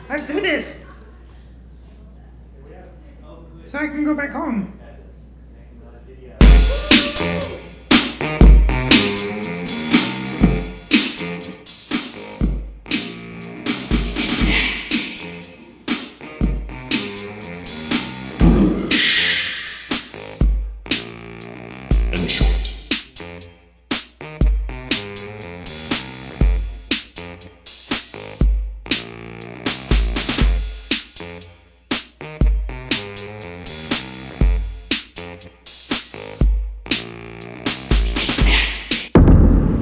Let's do this. So I can go back home.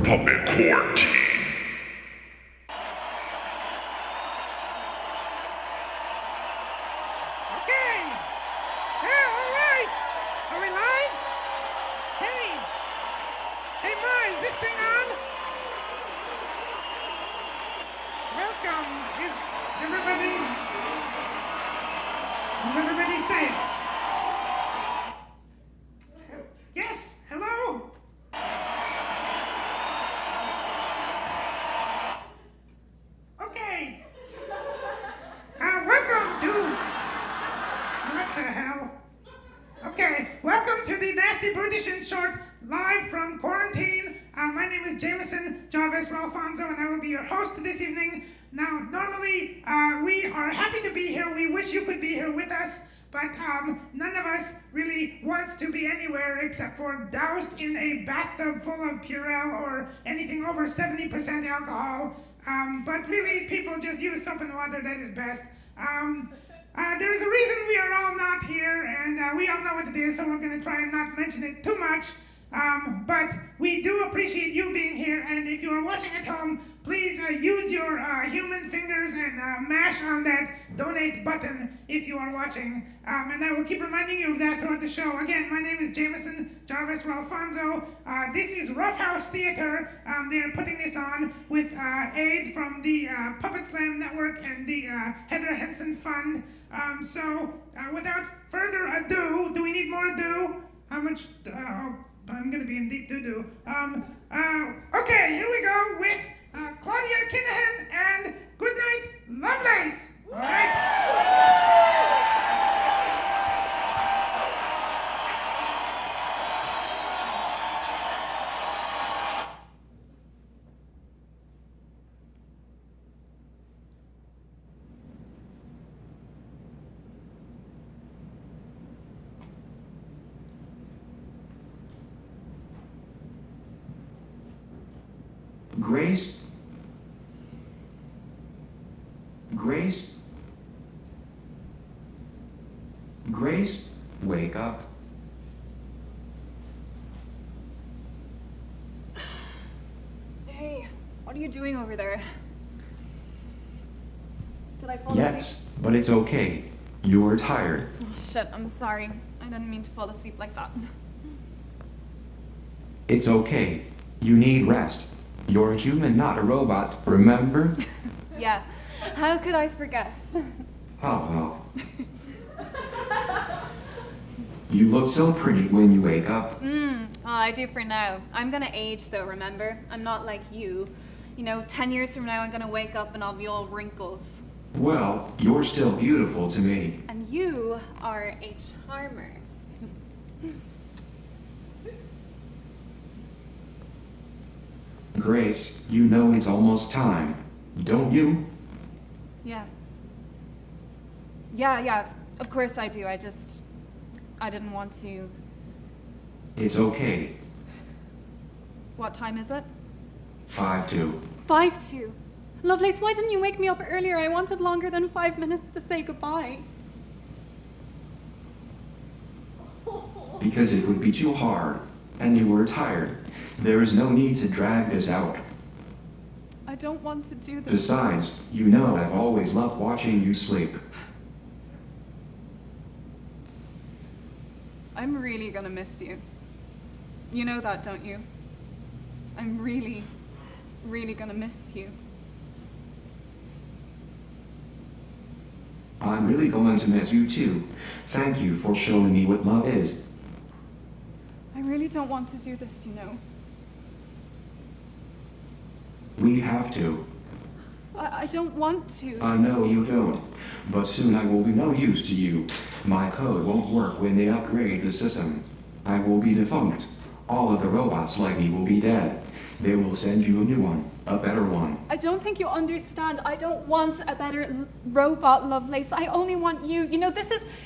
Puppet Quarantine. Okay. Yeah, all right. Are we live? Hey. Hey, Ma, is this thing on? Welcome. Is everybody safe? Yes. Hello. Okay. Welcome to... What the hell? Okay, welcome to the Nasty British in Short, live from quarantine. My name is Jameson Jarvis Alfonso, and I will be your host this evening. Now, normally, we are happy to be here. We wish you could be here with us, but none of us really wants to be anywhere except for doused in a bathtub full of Purell or anything over 70% alcohol. But really, people just use soap and water, that is best. There's a reason we are all not here, and we all know what it is, so we're going to try and not mention it too much. But we do appreciate you being here, and if you are watching at home, please use your human fingers and mash on that donate button if you are watching. And I will keep reminding you of that throughout the show. Again, my name is Jameson Jarvis Alfonso. This is Rough House Theater. They are putting this on with aid from the Puppet Slam Network and the Heather Henson Fund. So without further ado, do we need more ado? How much? I'm going to be in deep doo-doo. Okay, here we go with Claudia Kinahan and Goodnight Lovelace. All right? Grace? Grace? Grace? Wake up. Hey, what are you doing over there? Did I fall Yes, asleep? but it's okay. You are tired. Oh, shit, I'm sorry. I didn't mean to fall asleep like that. It's okay. You need rest. You're a human, not a robot, remember? Yeah, how could I forget? Oh. You look so pretty when you wake up. Oh, I do for now. I'm gonna age though, remember? I'm not like you. You know, 10 years from now I'm gonna wake up and I'll be all wrinkles. Well, you're still beautiful to me. And you are a charmer. Grace, you know it's almost time, don't you? Yeah. Yeah, of course I do. I didn't want to. It's okay. What time is it? 5-2. 5-2. Lovelace, why didn't you wake me up earlier? I wanted longer than 5 minutes to say goodbye. Because it would be too hard, and you were tired. There is no need to drag this out. I don't want to do this. Besides, you know I've always loved watching you sleep. I'm really gonna miss you. You know that, don't you? I'm really gonna miss you. I'm really going to miss you too. Thank you for showing me what love is. I really don't want to do this, you know. We have to. I don't want to. I know you don't, but soon I will be no use to you. My code won't work when they upgrade the system. I will be defunct. All of the robots like me will be dead. They will send you a new one, a better one. I don't think you understand. I don't want a better robot, Lovelace. I only want you. You know,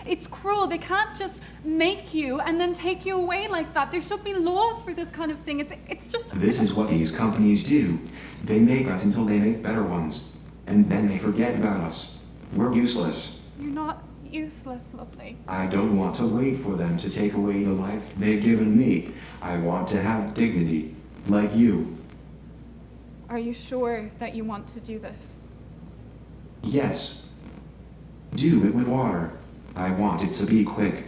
it's cruel. They can't just make you and then take you away like that. There should be laws for this kind of thing. It's just... This is what these companies do. They make us until they make better ones. And then they forget about us. We're useless. You're not useless, Lovelace. I don't want to wait for them to take away the life they've given me. I want to have dignity, like you. Are you sure that you want to do this? Yes. Do it with water. I want it to be quick.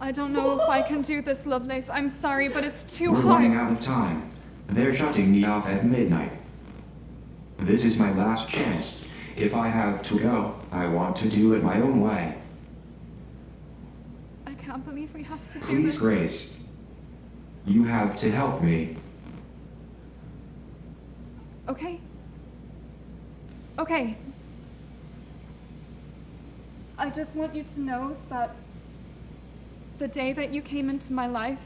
I don't know if I can do this, Lovelace. I'm sorry, but it's too We're hard. running out of time. They're shutting me off at midnight. This is my last chance. If I have to go, I want to do it my own way. I can't believe we have to do Please, this. Grace. You have to help me. Okay. Okay. I just want you to know that the day that you came into my life,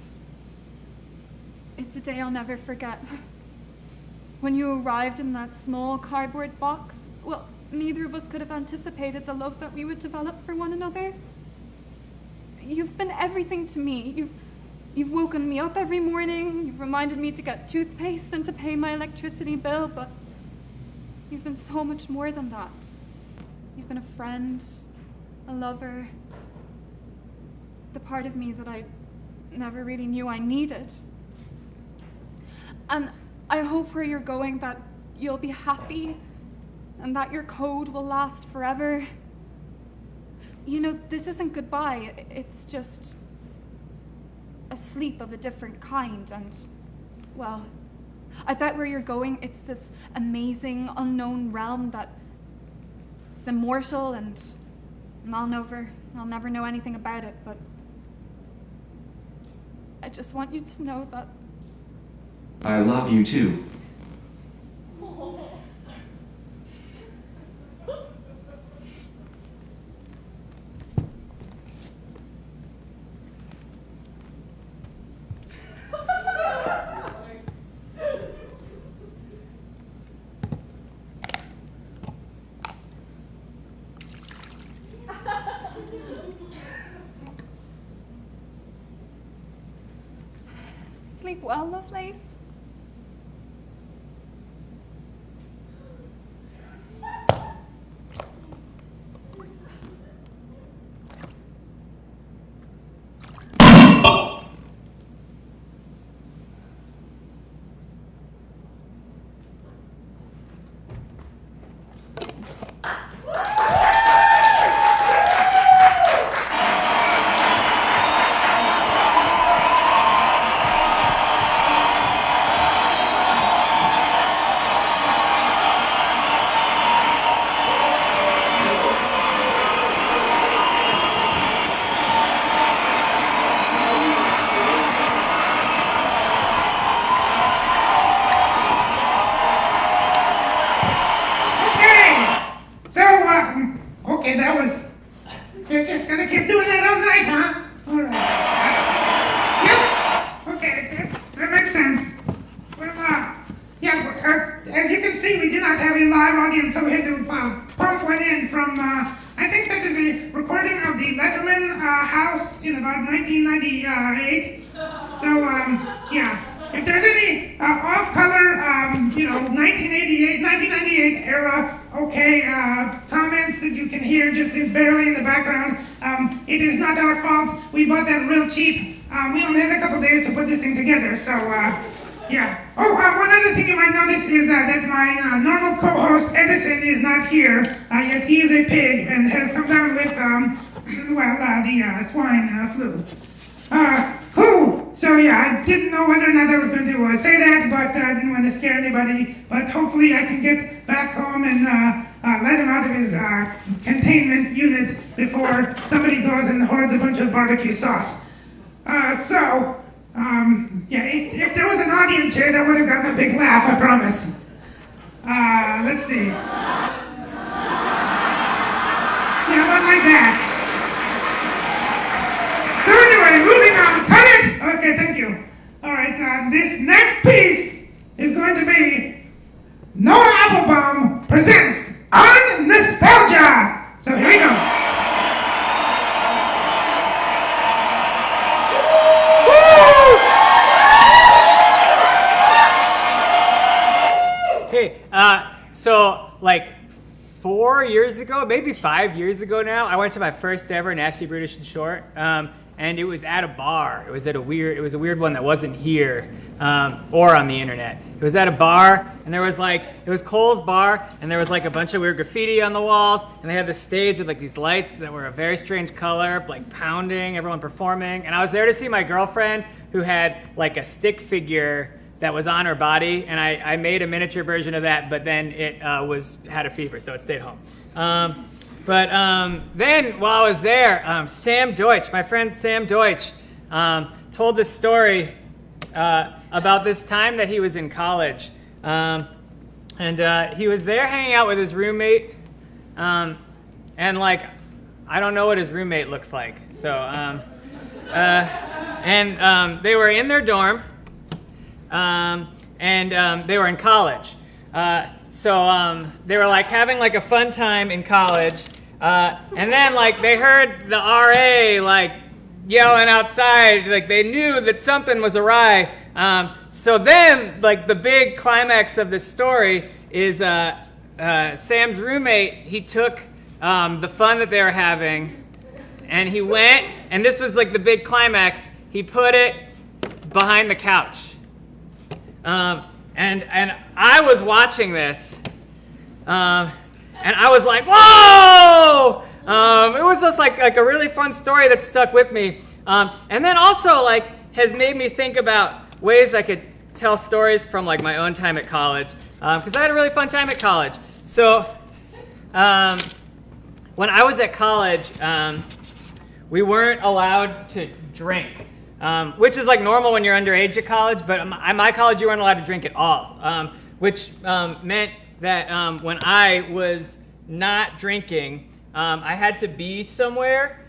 it's a day I'll never forget. When you arrived in that small cardboard box, well, neither of us could have anticipated the love that we would develop for one another. You've been everything to me. You've woken me up every morning, you've reminded me to get toothpaste and to pay my electricity bill, but you've been so much more than that. You've been a friend, a lover, the part of me that I never really knew I needed. And I hope where you're going that you'll be happy and that your code will last forever. You know, this isn't goodbye, it's just a sleep of a different kind, and, well, I bet where you're going, it's this amazing, unknown realm that it's immortal, and I'll never know anything about it, but I just want you to know that I love you too. sleep well, Lovelace. Okay, that was... You're just gonna keep doing that all night, huh? All right. Yep. Okay, that makes sense. Well, as you can see, we do not have a live audience, so we had to pump one in from, I think that is a recording of the Letterman house in about 1998. So, yeah. If there's any off-color, 1998 era, comments that you can hear just barely in the background, it is not our fault. We bought that real cheap. We only had a couple days to put this thing together, so, yeah. Oh, one other thing you might notice is that my normal co-host, Edison, is not here. Yes, he is a pig and has come down with, the swine flu. So yeah, I didn't know whether or not I was going to say that, but I didn't want to scare anybody. But hopefully I can get back home and let him out of his containment unit before somebody goes and hoards a bunch of barbecue sauce. If there was an audience here, that would have gotten a big laugh, I promise. Let's see. Yeah, about like that. So anyway, moving on. Cut it! Okay, thank you. All right, this next piece is going to be Noah Applebaum presents On Nostalgia. So here we go. Hey, so like 4 years ago, maybe 5 years ago now, I went to my first ever Nasty British and Short, and it was at a bar. It was a weird one that wasn't here or on the internet. It was at a bar, and it was Cole's bar, and there was like a bunch of weird graffiti on the walls, and they had this stage with like these lights that were a very strange color, like pounding, everyone performing, and I was there to see my girlfriend who had like a stick figure that was on her body, and I made a miniature version of that, but then it had a fever, so it stayed home. But then while I was there, Sam Deutsch, my friend Sam Deutsch, told this story about this time that he was in college. And he was there hanging out with his roommate, and like, I don't know what his roommate looks like. So, they were in their dorm, and they were in college. So they were like having like a fun time in college, and then like they heard the RA like yelling outside, like they knew that something was awry. So then like the big climax of this story is Sam's roommate, he took the fun that they were having, and he went, and this was like the big climax, he put it behind the couch. And I was watching this, and I was like, whoa! It was just like a really fun story that stuck with me. And then also like has made me think about ways I could tell stories from like my own time at college, because I had a really fun time at college. So when I was at college, we weren't allowed to drink. Which is like normal when you're underage at college, but at my college you weren't allowed to drink at all, which meant that when I was not drinking, I had to be somewhere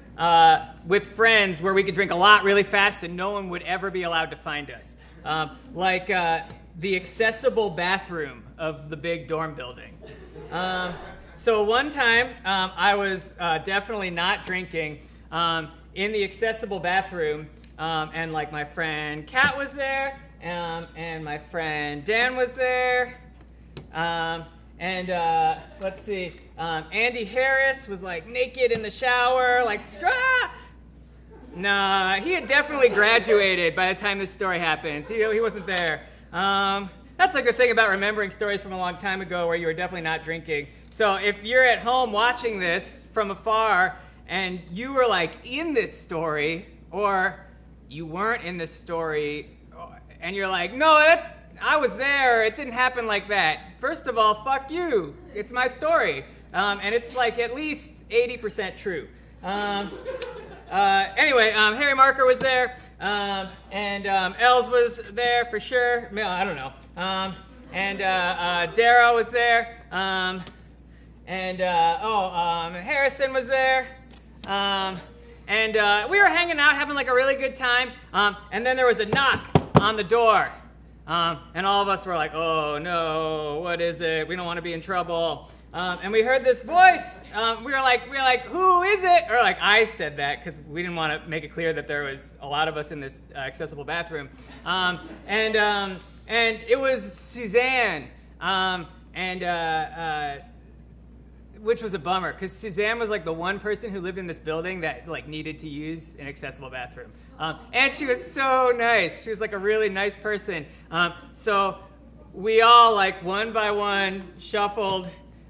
with friends where we could drink a lot really fast and no one would ever be allowed to find us. Like the accessible bathroom of the big dorm building. So one time I was definitely not drinking in the accessible bathroom. And like my friend Kat was there, and my friend Dan was there, and let's see, Andy Harris was like naked in the shower, like nah, he had definitely graduated by the time this story happens. He wasn't there. That's like the thing about remembering stories from a long time ago where you were definitely not drinking. So if you're at home watching this from afar and you were like in this story, or you weren't in this story, and you're like, no, I was there, it didn't happen like that. First of all, fuck you, it's my story. And it's like at least 80% true. Anyway, Harry Marker was there, and Els was there for sure. I don't know. And Darrow was there, and Harrison was there. And we were hanging out, having like a really good time. And then there was a knock on the door. And all of us were like, oh no, what is it? We don't want to be in trouble. And we heard this voice. We were like, who is it? Or like I said that because we didn't want to make it clear that there was a lot of us in this accessible bathroom. And it was Suzanne. Which was a bummer, because Suzanne was like the one person who lived in this building that like needed to use an accessible bathroom. And she was so nice. She was like a really nice person. So we all like one by one shuffled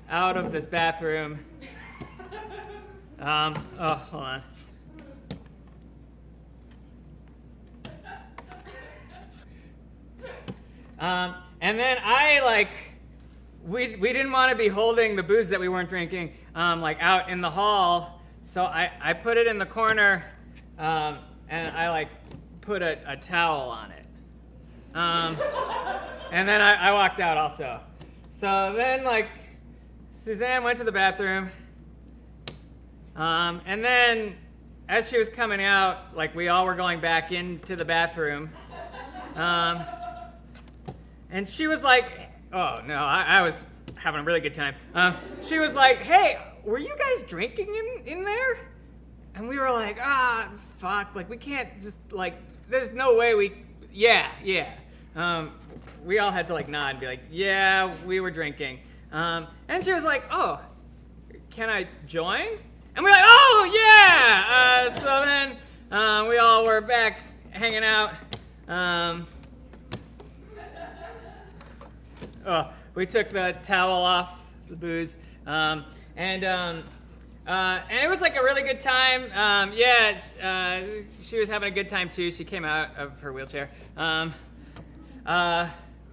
out of this bathroom. Hold on. And then I like, we didn't want to be holding the booze that we weren't drinking like out in the hall, so I put it in the corner, and I like put a towel on it, and then I walked out also. So then, like, Suzanne went to the bathroom. And then, as she was coming out, like, we all were going back into the bathroom. And she was like, oh, no, I was having a really good time. She was like, hey, were you guys drinking in there? And we were like, fuck, like, we can't just, like, there's no way yeah. We all had to, like, nod and be like, yeah, we were drinking. And she was like, oh, can I join? And we were like, oh, yeah! So then we all were back hanging out. We took the towel off the booze. And it was like a really good time. She was having a good time too. She came out of her wheelchair.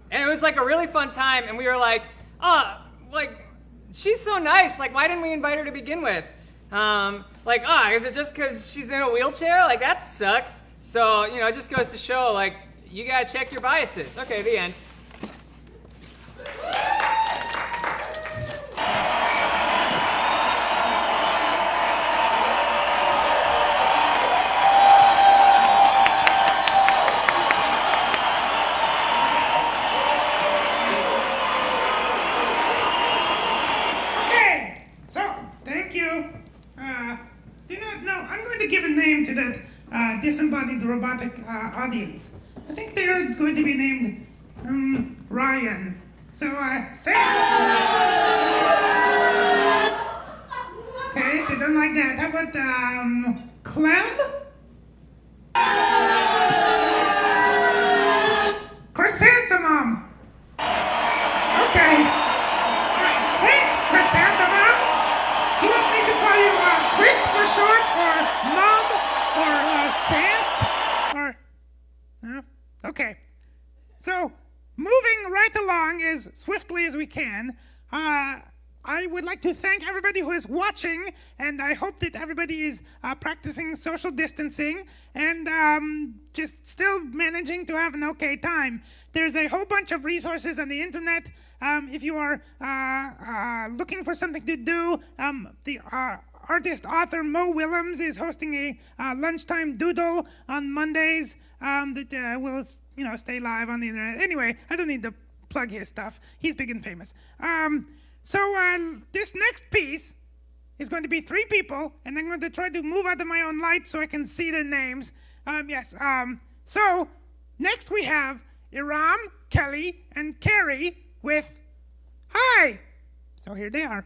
And it was like a really fun time. And we were like, oh, like, she's so nice. Like, why didn't we invite her to begin with? Is it just because she's in a wheelchair? Like, that sucks. So, it just goes to show, like, you gotta check your biases. Okay, the end. Okay, so thank you. I'm going to give a name to that disembodied robotic audience. I think they are going to be named Ryan. So thanks. Okay, they don't like that. How about Clem? Chrysanthemum. Okay. All right. Thanks, Chrysanthemum. Do you want me to call you Chris for short, or Mom, or Sam, or no? Okay. So, moving right along as swiftly as we can, I would like to thank everybody who is watching, and I hope that everybody is practicing social distancing and just still managing to have an okay time. There's a whole bunch of resources on the internet. If you are looking for something to do, the artist-author Mo Willems is hosting a lunchtime doodle on Mondays that will, stay live on the internet. Anyway, I don't need to plug his stuff. He's big and famous. So this next piece is going to be 3 people, and I'm going to try to move out of my own light so I can see their names. So next we have Iram, Kelly, and Carrie with Hi. So here they are.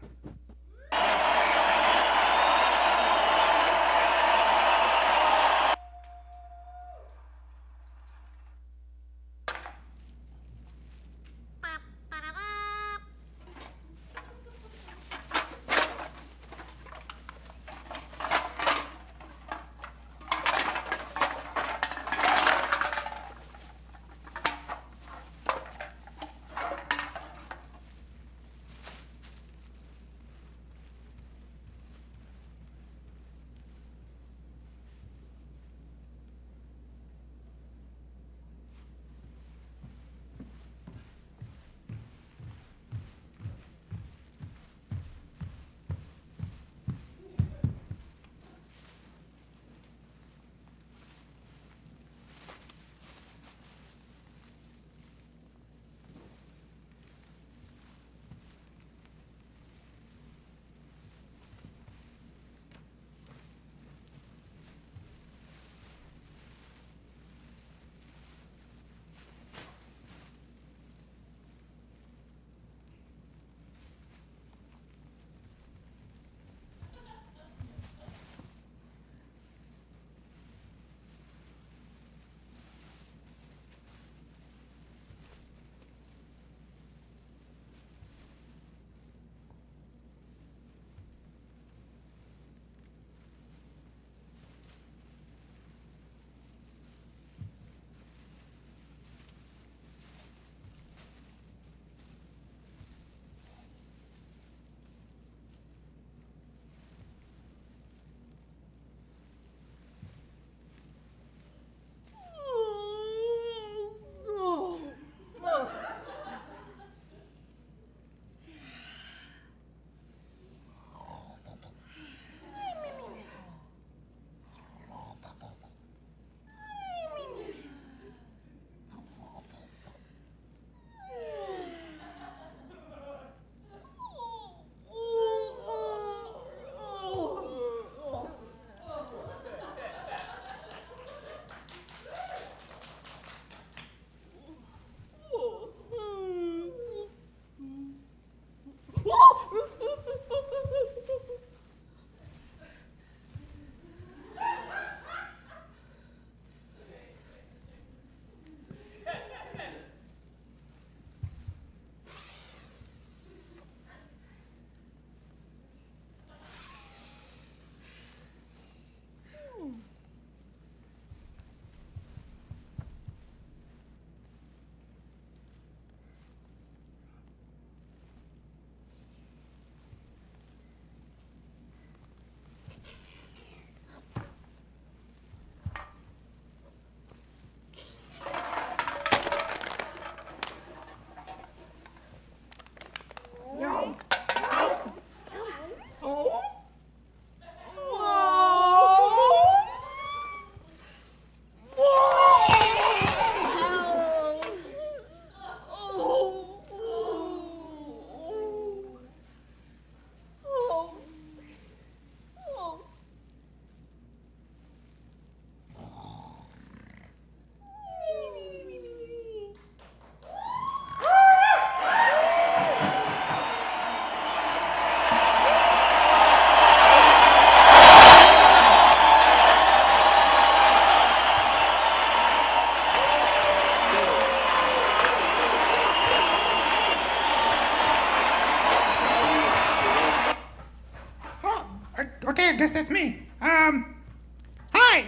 Okay, I guess that's me. Hi!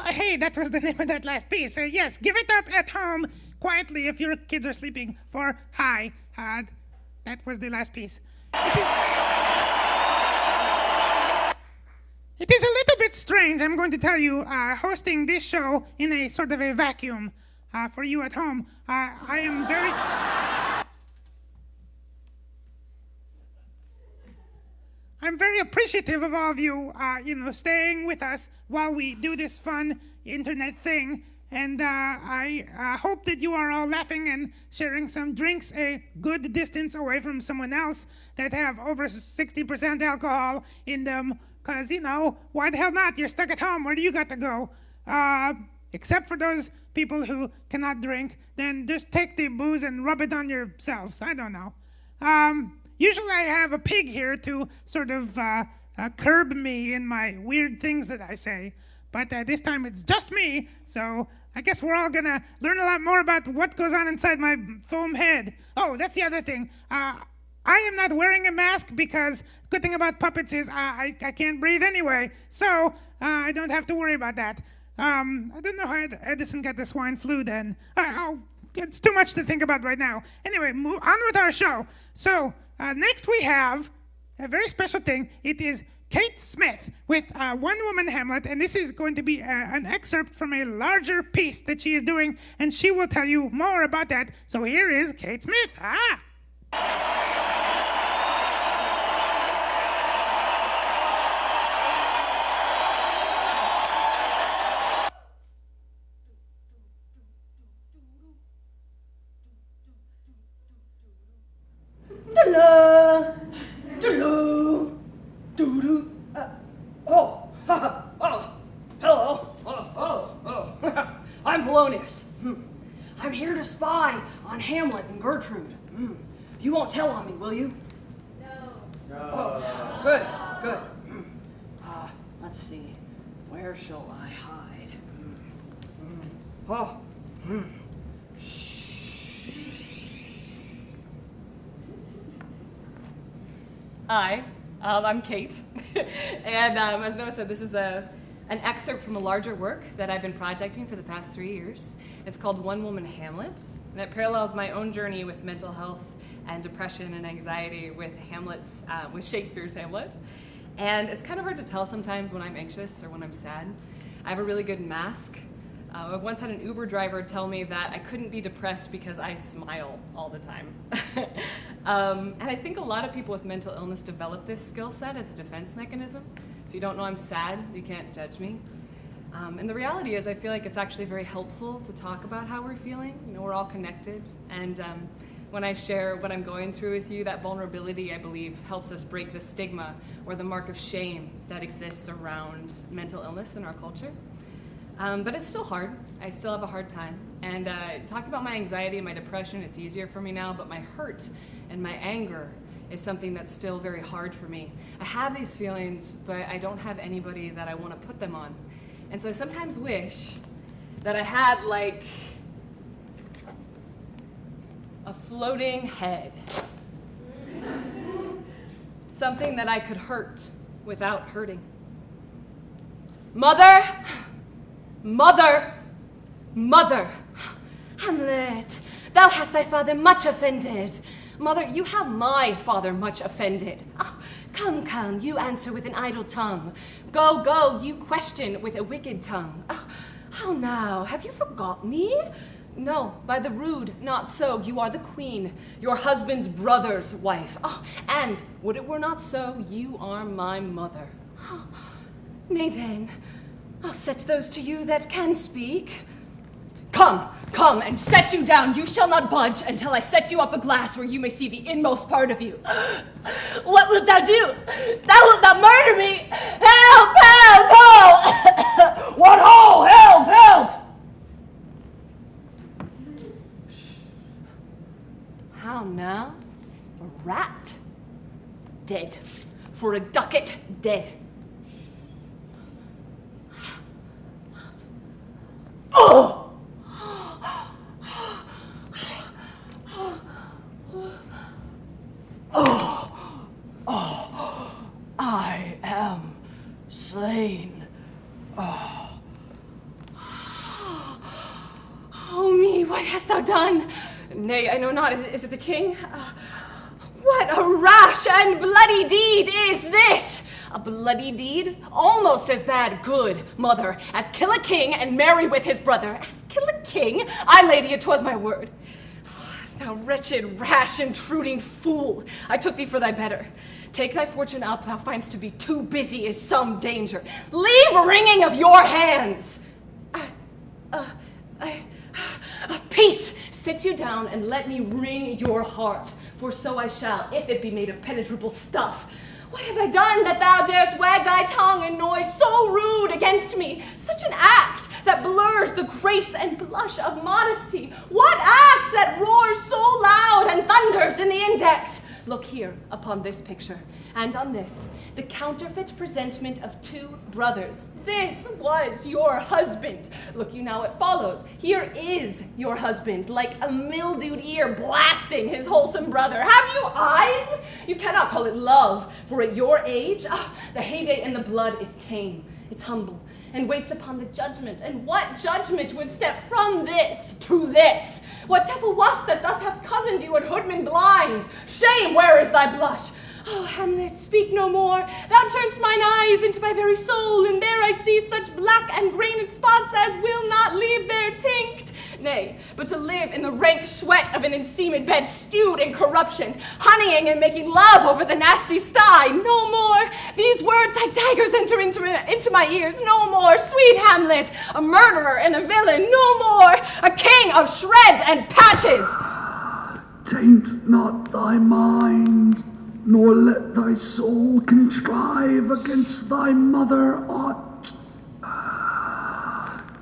Hey, that was the name of that last piece. Yes, give it up at home quietly if your kids are sleeping for hi. That was the last piece. It is a little bit strange, I'm going to tell you, hosting this show in a sort of a vacuum for you at home. I am very... I'm very appreciative of all of you, staying with us while we do this fun internet thing. And I hope that you are all laughing and sharing some drinks a good distance away from someone else that have over 60% alcohol in them. Because, why the hell not? You're stuck at home. Where do you got to go? Except for those people who cannot drink, then just take the booze and rub it on yourselves. I don't know. Usually I have a pig here to sort of curb me in my weird things that I say. But this time it's just me, so I guess we're all gonna learn a lot more about what goes on inside my foam head. Oh, that's the other thing. I am not wearing a mask because good thing about puppets is I can't breathe anyway, so I don't have to worry about that. I don't know how Edison got the swine flu then. It's too much to think about right now. Anyway, move on with our show. So next we have a very special thing. It is Kate Smith with One Woman Hamlet, and this is going to be an excerpt from a larger piece that she is doing, and she will tell you more about that. So here is Kate Smith. Hello. I'm Polonius. I'm here to spy on Hamlet and Gertrude. You won't tell on me, will you? No. Oh, good. Let's see. Where shall I hide? Hi, I'm Kate, and as Noah said, this is an excerpt from a larger work that I've been projecting for the past 3 years. It's called One Woman Hamlet, and it parallels my own journey with mental health and depression and anxiety with with Shakespeare's Hamlet. And it's kind of hard to tell sometimes when I'm anxious or when I'm sad. I have a really good mask. I once had an Uber driver tell me that I couldn't be depressed because I smile all the time. And I think a lot of people with mental illness develop this skill set as a defense mechanism. If you don't know I'm sad, you can't judge me. And the reality is I feel like it's actually very helpful to talk about how we're feeling. We're all connected. And when I share what I'm going through with you, that vulnerability, I believe, helps us break the stigma or the mark of shame that exists around mental illness in our culture. But it's still hard. I still have a hard time. And talking about my anxiety and my depression, it's easier for me now, but my hurt and my anger is something that's still very hard for me. I have these feelings, but I don't have anybody that I want to put them on. And so I sometimes wish that I had, like, a floating head. Something that I could hurt without hurting. Mother! Mother! Mother! Hamlet, thou hast thy father much offended. Mother, you have my father much offended. Oh, come, you answer with an idle tongue. Go, you question with a wicked tongue. Oh, how now, have you forgot me? No, by the rude, not so. You are the queen, your husband's brother's wife. Oh, and, would it were not so, you are my mother. Oh, nay then, I'll set those to you that can speak. Come, and set you down. You shall not budge until I set you up a glass where you may see the inmost part of you. What wilt thou do? Thou wilt not murder me? Help! What ho! Help! How now? A rat? Dead. For a ducat, dead. Oh! I am slain. Oh me, what hast thou done? Nay, I know not. Is it the king? What a rash and bloody deed is this? A bloody deed? Almost as bad, good mother, as kill a king and marry with his brother. As kill a king? Aye, lady, 'twas my word. Thou wretched, rash, intruding fool, I took thee for thy better. Take thy fortune up, thou find'st to be too busy is some danger. Leave wringing of your hands. Peace! Sit you down and let me wring your heart, for so I shall, if it be made of penetrable stuff. What have I done that thou darest wag thy tongue in noise so rude against me? Such an act that blurs the grace and blush of modesty. What act that roars so loud and thunders in the index? Look here upon this picture, and on this, the counterfeit presentment of two brothers. This was your husband. Look you now, it follows. Here is your husband, like a mildewed ear blasting his wholesome brother. Have you eyes? You cannot call it love, for at your age, the heyday in the blood is tame, it's humble, and waits upon the judgment. And what judgment would step from this to this? What devil wast that thus hath cozened you at hoodman blind? Shame, where is thy blush? Oh, Hamlet, speak no more. Thou turn'st mine eyes into my very soul, and there I see such black and grained spots as will not leave their tinct. Nay, but to live in the rank sweat of an enseamed bed stewed in corruption, honeying and making love over the nasty sty. No more. These words like daggers enter into my ears. No more. Sweet Hamlet, a murderer and a villain. No more. A king of shreds and patches. Taint not thy mind, nor let thy soul contrive against thy mother aught.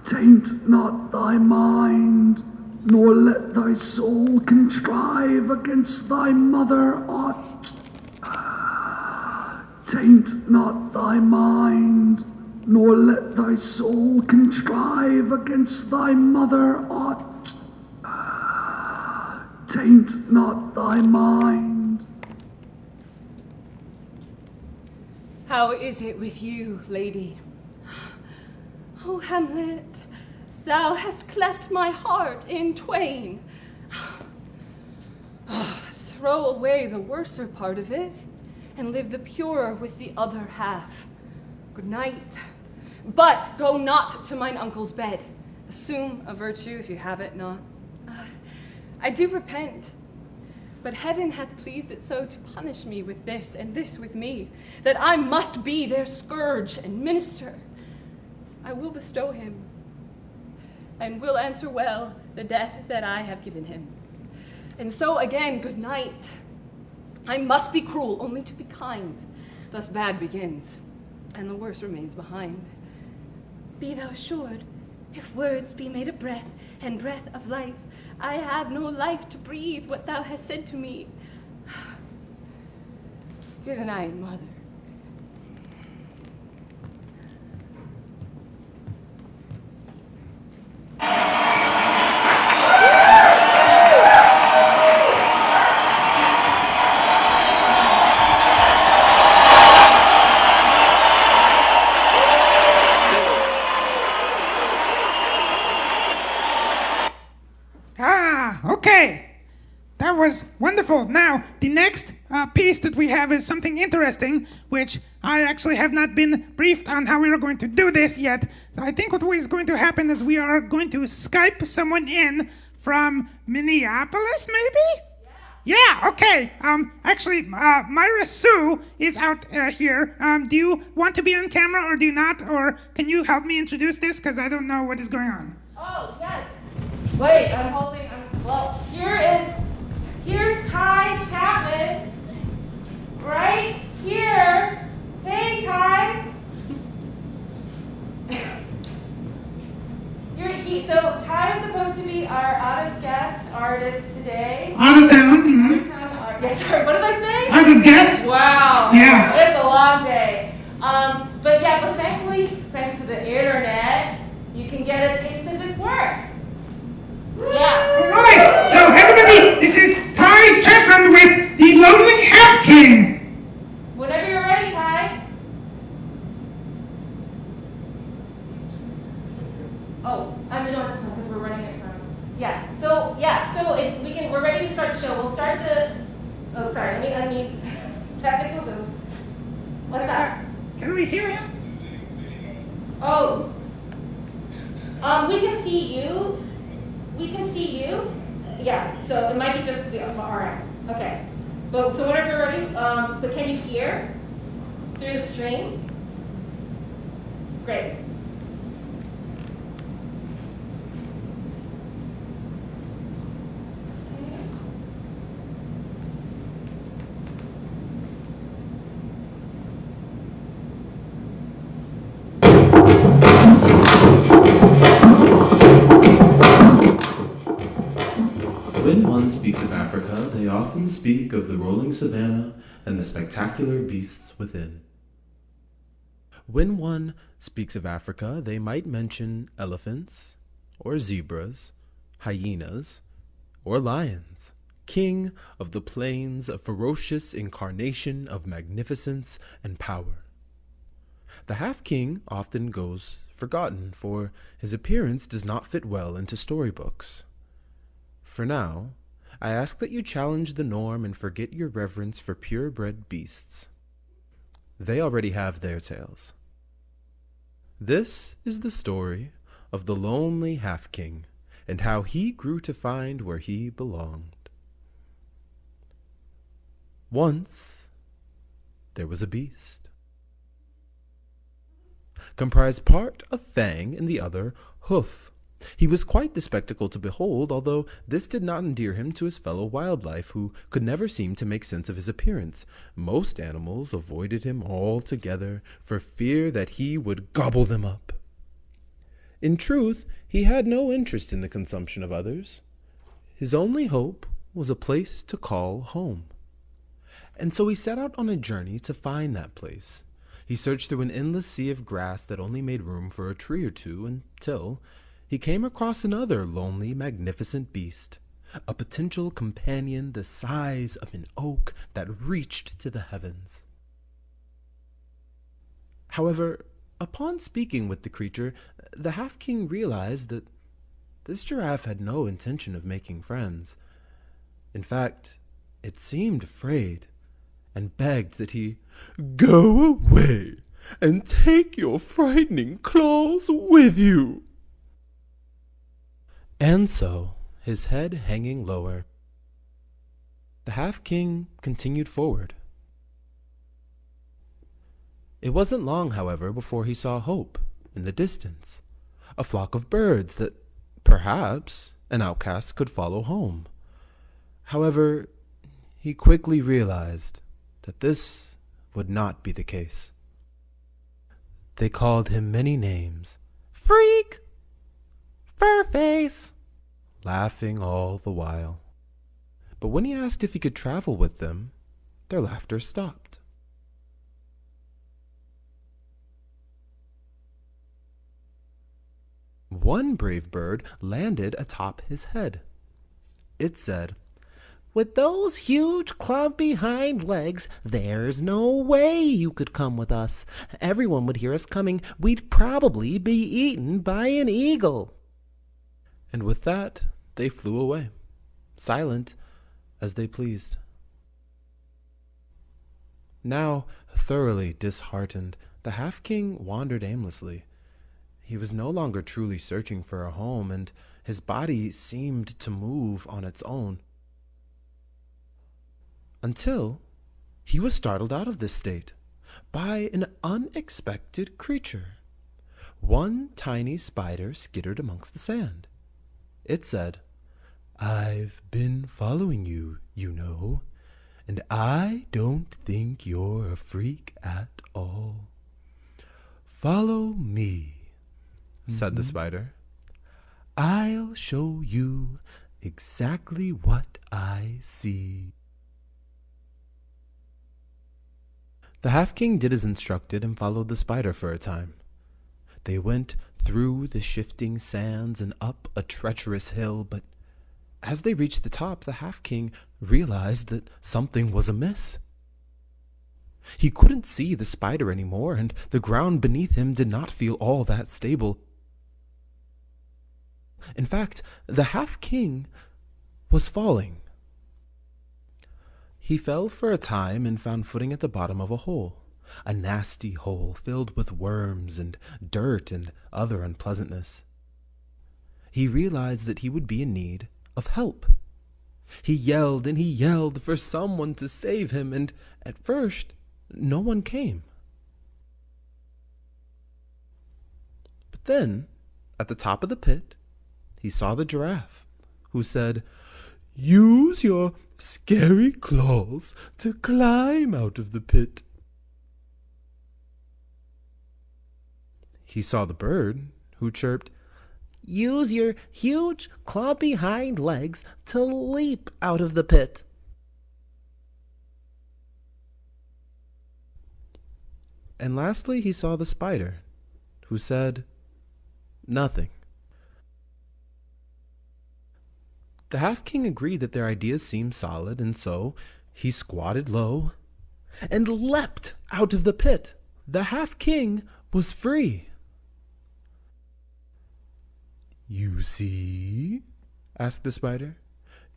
Taint not thy mind, nor let thy soul contrive against thy mother aught. Taint not thy mind, nor let thy soul contrive against thy mother aught. Taint not thy mind. How is it with you, lady? Oh, Hamlet, thou hast cleft my heart in twain. Throw away the worser part of it, and live the purer with the other half. Good night. But go not to mine uncle's bed. Assume a virtue if you have it not. I do repent, but heaven hath pleased it so to punish me with this, and this with me, that I must be their scourge and minister. I will bestow him, and will answer well the death that I have given him. And so again, good night. I must be cruel only to be kind. Thus bad begins, and the worse remains behind. Be thou assured, if words be made of breath, and breath of life, I have no life to breathe what thou hast said to me. Good night, mother. Okay. That was wonderful. Now, the next piece that we have is something interesting, which I actually have not been briefed on how we are going to do this yet. I think what is going to happen is we are going to Skype someone in from Minneapolis, maybe? Yeah, okay. Actually, Myra Sue is out here. Do you want to be on camera or do you not? Or can you help me introduce this? Because I don't know what is going on. Oh, yes. Wait, well, here's Ty Chapman, right here. Hey, Ty. So Ty was supposed to be our out-of-guest artist today. Out of town. Yes, sorry, what did I say? Out of guest. Wow. Yeah. It's a long day. But thankfully, thanks to the internet, you can get a taste of his work. Yeah. All right. So everybody, this is Ty Chapman with the Lonely Half King. Whenever you're ready, Ty. Do we hear him? Oh. We can see you. We can see you. Yeah, so it might be just, all right, okay. But, so whenever you're ready, but can you hear through the stream? Great. When one speaks of Africa, they often speak of the rolling savanna and the spectacular beasts within. When one speaks of Africa, they might mention elephants, or zebras, hyenas, or lions, king of the plains, a ferocious incarnation of magnificence and power. The half-king often goes forgotten, for his appearance does not fit well into storybooks. For now, I ask that you challenge the norm and forget your reverence for purebred beasts. They already have their tales. This is the story of the lonely half-king and how he grew to find where he belonged. Once, there was a beast, comprised part of fang and the other hoof. He was quite the spectacle to behold, although this did not endear him to his fellow wildlife, who could never seem to make sense of his appearance. Most animals avoided him altogether for fear that he would gobble them up. In truth, he had no interest in the consumption of others. His only hope was a place to call home. And so he set out on a journey to find that place. He searched through an endless sea of grass that only made room for a tree or two until he came across another lonely, magnificent beast, a potential companion the size of an oak that reached to the heavens. However, upon speaking with the creature, the half-king realized that this giraffe had no intention of making friends. In fact, it seemed afraid and begged that he go away and take your frightening claws with you. And so, his head hanging lower, the half-king continued forward. It wasn't long, however, before he saw hope in the distance, a flock of birds that perhaps an outcast could follow home. However, he quickly realized that this would not be the case. They called him many names: freak, furface, laughing all the while. But when he asked if he could travel with them, their laughter stopped. One brave bird landed atop his head. It said, "With those huge clumpy hind legs, there's no way you could come with us. Everyone would hear us coming. We'd probably be eaten by an eagle." And with that, they flew away, silent as they pleased. Now, thoroughly disheartened, the half-king wandered aimlessly. He was no longer truly searching for a home, and his body seemed to move on its own. Until he was startled out of this state by an unexpected creature. One tiny spider skittered amongst the sand. It said, "I've been following you, you know, and I don't think you're a freak at all. Follow me," said the spider. "I'll show you exactly what I see." The half-king did as instructed and followed the spider for a time. They went through the shifting sands and up a treacherous hill, but as they reached the top, the half-king realized that something was amiss. He couldn't see the spider anymore, and the ground beneath him did not feel all that stable. In fact, the half-king was falling. He fell for a time and found footing at the bottom of a hole. a nasty hole filled with worms and dirt and other unpleasantness. He realized that he would be in need of help. He yelled and he yelled for someone to save him, and at first, no one came. But then, at the top of the pit, he saw the giraffe, who said, "Use your scary claws to climb out of the pit." He saw the bird, who chirped, "Use your huge, clumpy hind legs to leap out of the pit." And lastly, he saw the spider, who said, "Nothing." The half-king agreed that their ideas seemed solid, and so he squatted low and leapt out of the pit. The half-king was free. "You see?" asked the spider.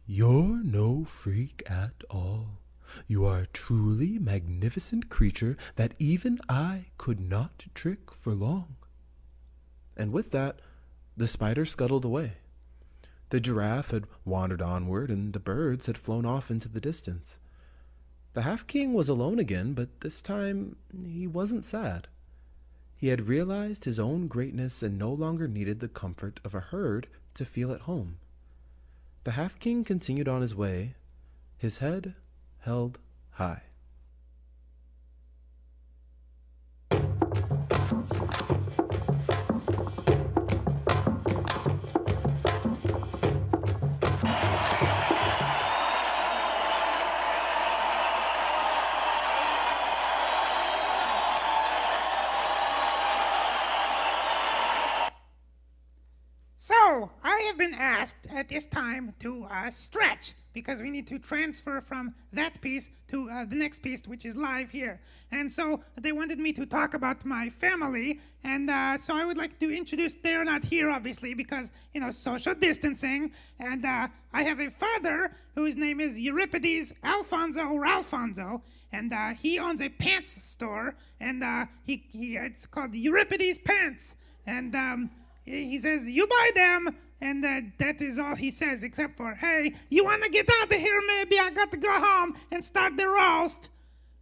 "You're no freak at all. You are a truly magnificent creature that even I could not trick for long." And with that, the spider scuttled away. The giraffe had wandered onward, and the birds had flown off into the distance. The half-king was alone again, but this time he wasn't sad. He had realized his own greatness and no longer needed the comfort of a herd to feel at home. The half-king continued on his way, his head held high. So, I have been asked at this time to stretch because we need to transfer from that piece to the next piece, which is live here. And so they wanted me to talk about my family, and so I would like to introduce, they're not here obviously because, social distancing, and I have a father whose name is Euripides Alfonso or Alfonso, and he owns a pants store, and it's called Euripides Pants, and he says, "You buy them," and that is all he says, except for, "Hey, you want to get out of here maybe? I got to go home and start the roast."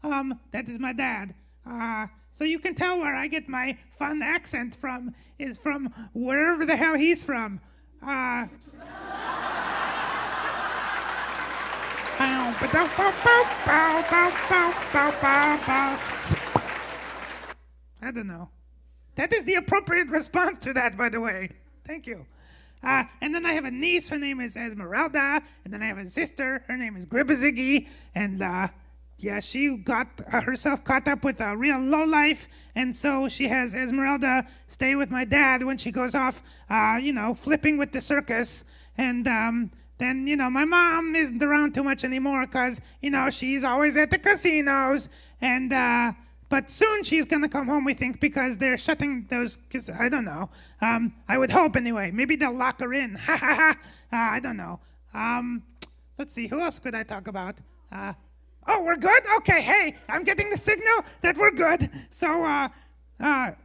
That is my dad. So you can tell where I get my fun accent from is from wherever the hell he's from. I don't know. That is the appropriate response to that, by the way. Thank you. And then I have a niece, her name is Esmeralda, and then I have a sister, her name is Gribaziggy, and she got herself caught up with a real lowlife, and so she has Esmeralda stay with my dad when she goes off, flipping with the circus, and then, my mom isn't around too much anymore because, she's always at the casinos, and but soon she's going to come home, we think, because they're shutting those, because I don't know. I would hope anyway. Maybe they'll lock her in. Ha ha ha. I don't know. Let's see. Who else could I talk about? Oh, we're good? Okay, hey, I'm getting the signal that we're good. So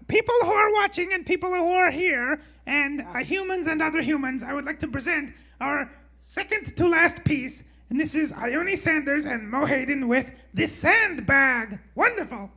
people who are watching and people who are here and humans and other humans, I would like to present our second to last piece. And this is Ione Sanders and Mo Hayden with The Sandbag. Wonderful.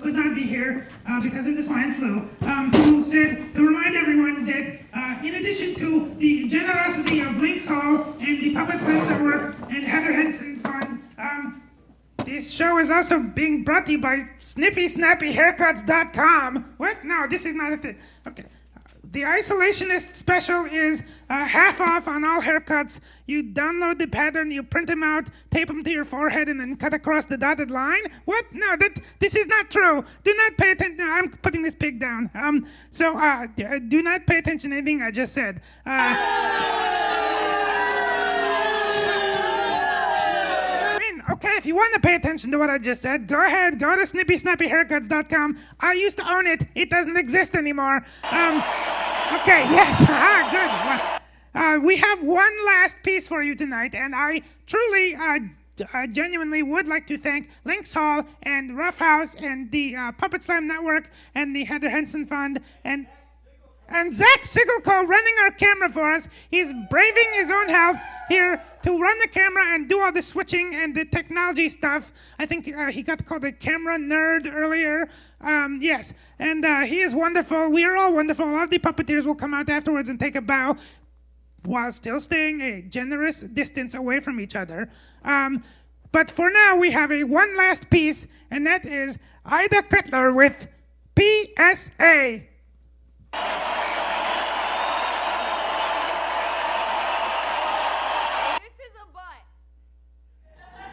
could not be here because of the swine flu, who said to remind everyone that in addition to the generosity of Links Hall and the Puppet Slam Network and Heather Henson Fund, this show is also being brought to you by SnippySnappyHaircuts.com. What? No, this is not a thing. Okay. The Isolationist special is half off on all haircuts. You download the pattern, you print them out, tape them to your forehead, and then cut across the dotted line? What? No, this is not true. Do not pay attention. No, I'm putting this pig down. Do not pay attention to anything I just said. Okay, if you want to pay attention to what I just said, go ahead, go to SnippySnappyHaircuts.com. I used to own it. It doesn't exist anymore. Okay, yes, good. Well, we have one last piece for you tonight, and I truly, genuinely would like to thank Links Hall and Rough House and the Puppet Slam Network and the Heather Henson Fund and Zach Sigelko running our camera for us. He's braving his own health here to run the camera and do all the switching and the technology stuff. I think he got called a camera nerd earlier. Yes, and he is wonderful. We are all wonderful. All of the puppeteers will come out afterwards and take a bow while still staying a generous distance away from each other. But for now, we have one last piece, and that is Ida Cutler with PSA.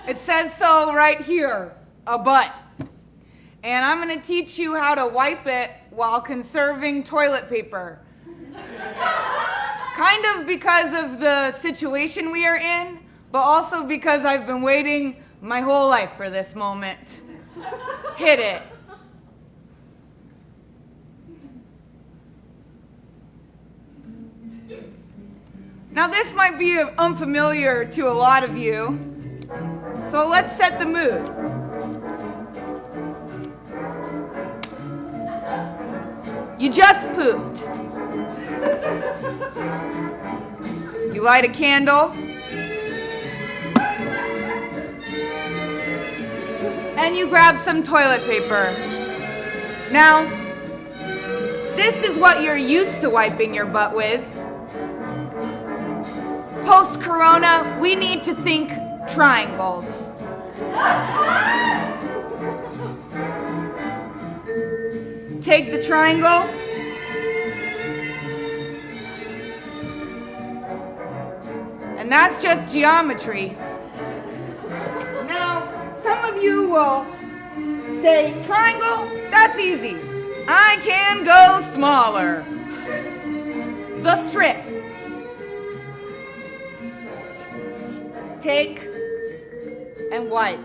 It says so right here, a butt. And I'm going to teach you how to wipe it while conserving toilet paper. Kind of because of the situation we are in, but also because I've been waiting my whole life for this moment. Hit it. Now this might be unfamiliar to a lot of you, so let's set the mood. You just pooped. You light a candle. And you grab some toilet paper. Now, this is what you're used to wiping your butt with. Post-corona, we need to think triangles. Take the triangle. And that's just geometry. Now, some of you will say, triangle, that's easy. I can go smaller. The strip. Take and wipe.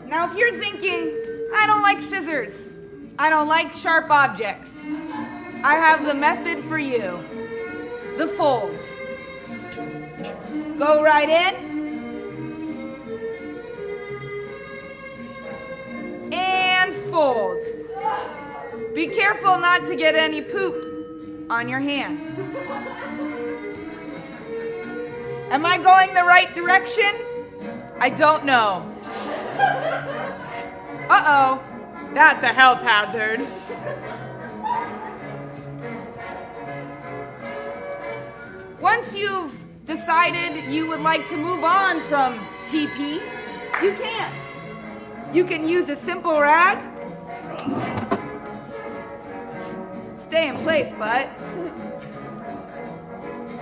Now, if you're thinking, I don't like scissors, I don't like sharp objects, I have the method for you. The fold. Go right in. And fold. Be careful not to get any poop on your hand. Am I going the right direction? I don't know. Uh-oh, that's a health hazard. Once you've decided you would like to move on from TP, you can. You can use a simple rag. Stay in place, bud.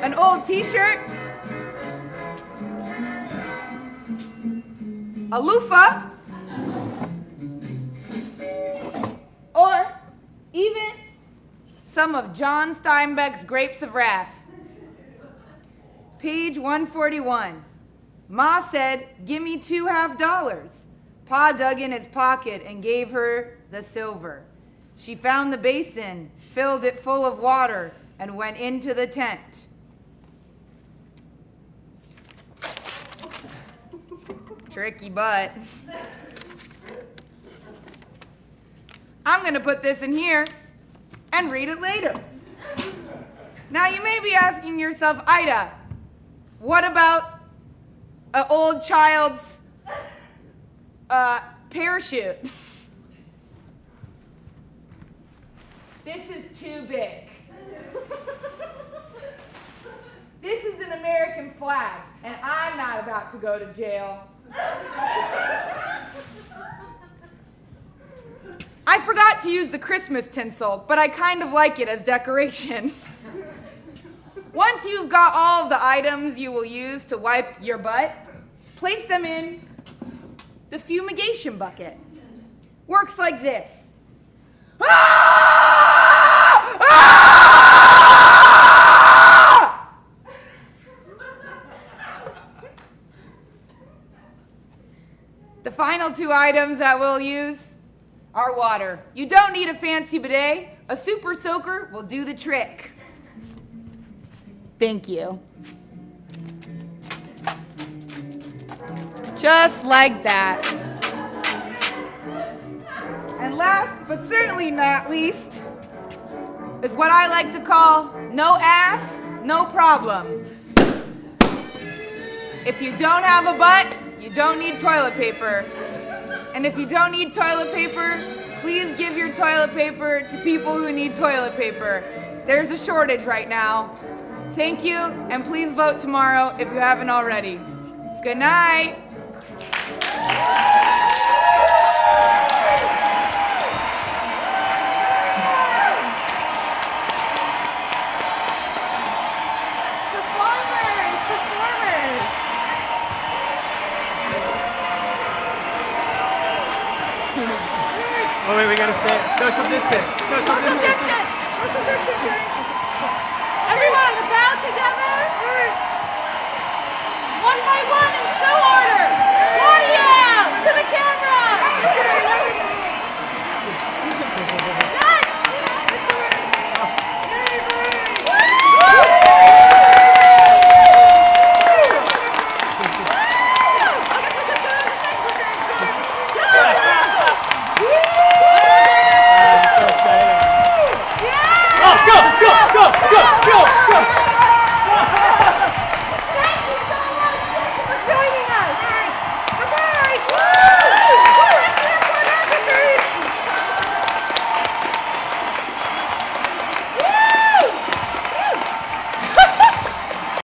An old t-shirt. A loofah, or even some of John Steinbeck's Grapes of Wrath. Page 141. Ma said, "Give me $2.50." Pa dug in his pocket and gave her the silver. She found the basin, filled it full of water, and went into the tent. Tricky butt. I'm going to put this in here and read it later. Now you may be asking yourself, Ida, what about an old child's Parachute. This is too big. This is an American flag, and I'm not about to go to jail. I forgot to use the Christmas tinsel, but I kind of like it as decoration. Once you've got all of the items you will use to wipe your butt, place them in the fumigation bucket. Works like this. The final two items that we'll use are water. You don't need a fancy bidet. A super soaker will do the trick. Thank you. Just like that. And last, but certainly not least, is what I like to call no ass, no problem. If you don't have a butt, you don't need toilet paper. And if you don't need toilet paper, please give your toilet paper to people who need toilet paper. There's a shortage right now. Thank you, and please vote tomorrow if you haven't already. Good night. Oh wait, we gotta stay. Social distance. Social distance. Social distancing.